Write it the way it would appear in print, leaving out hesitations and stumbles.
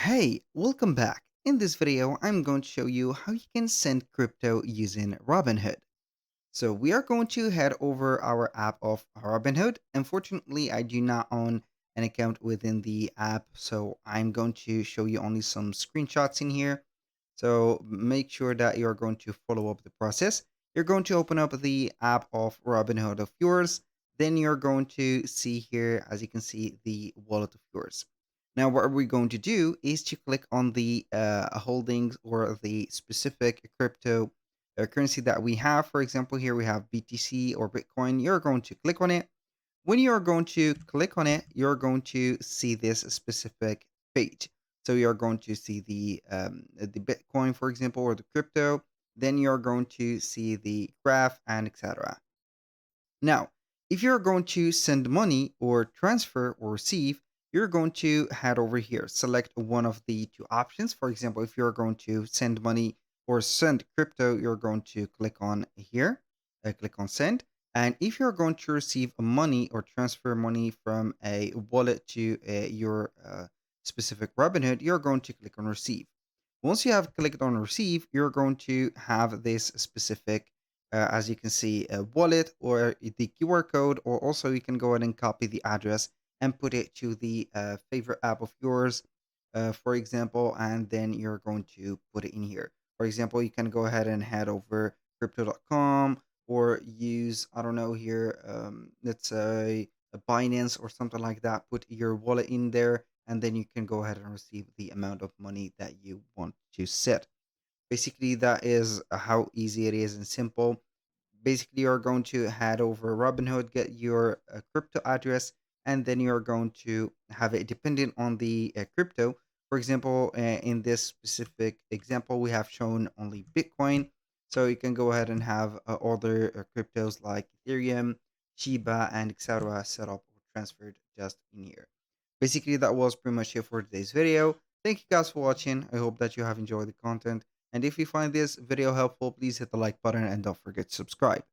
Hey, welcome back. In this video, I'm going to show you how you can send crypto using Robinhood. So we are going to head over our app of Robinhood. Unfortunately, I do not own an account within the app, so I'm going to show you only some screenshots in here. So make sure that you're going to follow up the process. You're going to open up the app of Robinhood of yours. Then you're going to see here, as you can see, the wallet of yours. Now, what we're going to do is to click on the holdings or the specific crypto currency that we have. For example, here we have BTC or Bitcoin. You're going to click on it. When you're going to click on it, you're going to see this specific page. So you're going to see the Bitcoin, for example, or the crypto. Then you're going to see the graph and etc. Now, if you're going to send money or transfer or receive, you're going to head over here. Select one of the two options. For example, if you're going to send money or send crypto, you're going to click on here, click on send. And if you're going to receive money or transfer money from a wallet to your specific Robinhood, you're going to click on receive. Once you have clicked on receive, you're going to have this specific, as you can see, a wallet or the QR code, or also you can go ahead and copy the address and put it to the favorite app of yours, for example, and then you're going to put it in here. For example, you can go ahead and head over crypto.com or use, I don't know, here, let's say a Binance or something like that. Put your wallet in there, and then you can go ahead and receive the amount of money that you want to set. Basically, that is how easy it is and simple. Basically, you're going to head over Robinhood, get your crypto address, and then you're going to have it dependent on the crypto. For example, in this specific example, we have shown only Bitcoin. So you can go ahead and have other cryptos like Ethereum, Shiba, and etc. set up or transferred just in here. Basically, that was pretty much it for today's video. Thank you guys for watching. I hope that you have enjoyed the content. And if you find this video helpful, please hit the like button and don't forget to subscribe.